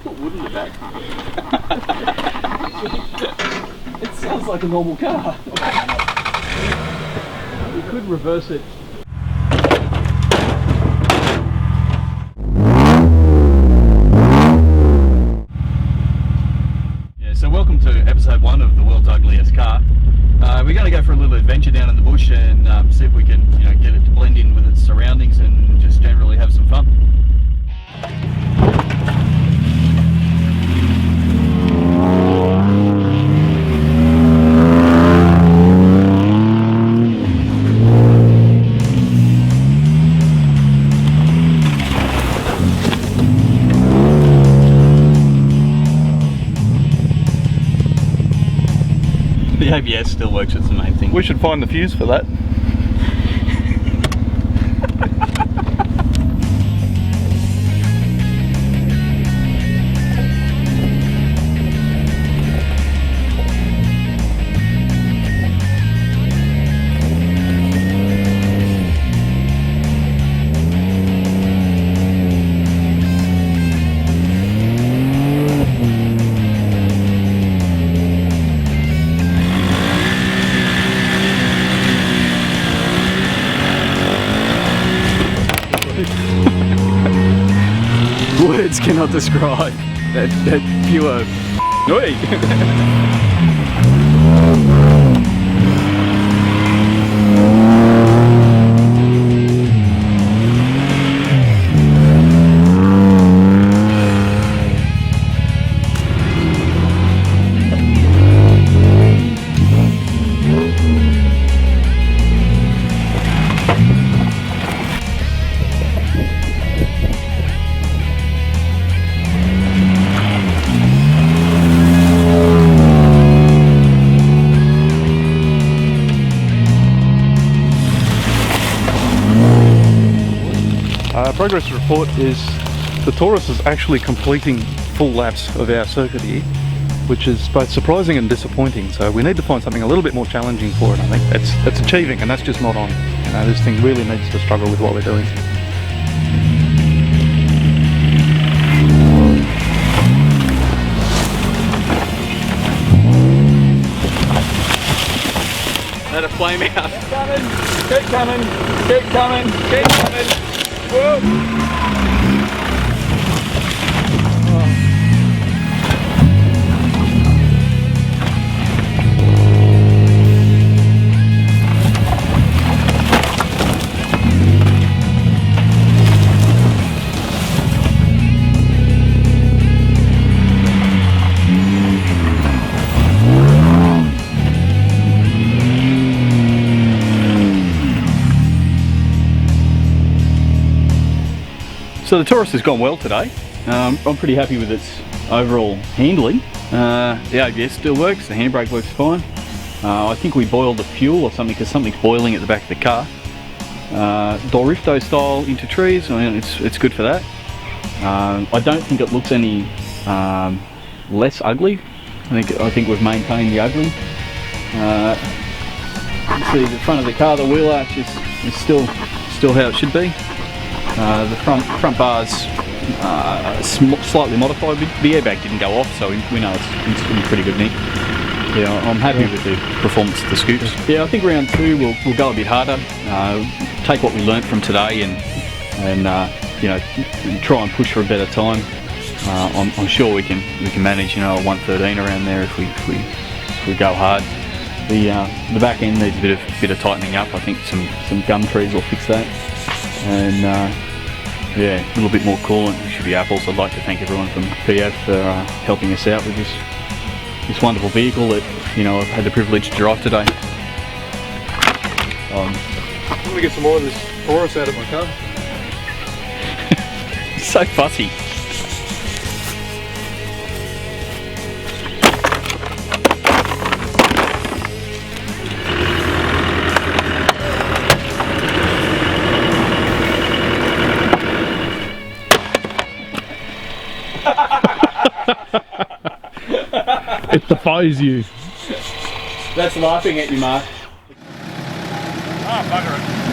Put wood in the back. It sounds like a normal car. We could reverse it. Yeah, so welcome to episode 1 of the world's ugliest car. We're going to go for a little adventure down in the bush and see if we can, get it to blend in with its surroundings and just generally have some fun. The ABS still works, it's the main thing. We should find the fuse for that. Words cannot describe that pure noise. Progress report is the Taurus is actually completing full laps of our circuit here, which is both surprising and disappointing. So we need to find something a little bit more challenging for it. I think that's achieving, and that's just not on. This thing really needs to struggle with what we're doing. Let it flame out. Keep coming, keep coming, keep coming. Whoa. So the Taurus has gone well today. I'm pretty happy with its overall handling. The ABS still works, the handbrake works fine. I think we boiled the fuel or something because something's boiling at the back of the car. Dorifto style into trees, I mean, it's good for that. I don't think it looks any less ugly. I think we've maintained the ugly. See the front of the car, the wheel arch is still how it should be. The front bar's slightly modified. The airbag didn't go off, so we know it's in pretty good nick. Yeah, I'm happy with the performance of the scoops. Yeah, I think round 2 we'll go a bit harder. Take what we learnt from today and try and push for a better time. I'm sure we can manage a 1:13 around there if we go hard. The back end needs a bit of tightening up. I think some gum trees will fix that. And yeah, a little bit more coolant. It should be apples. I'd like to thank everyone from PF for helping us out with this wonderful vehicle that I've had the privilege to drive today. Let me get some more of this Taurus out of my car. So fussy. It defies you. That's laughing at you, Mark. Ah, bugger it.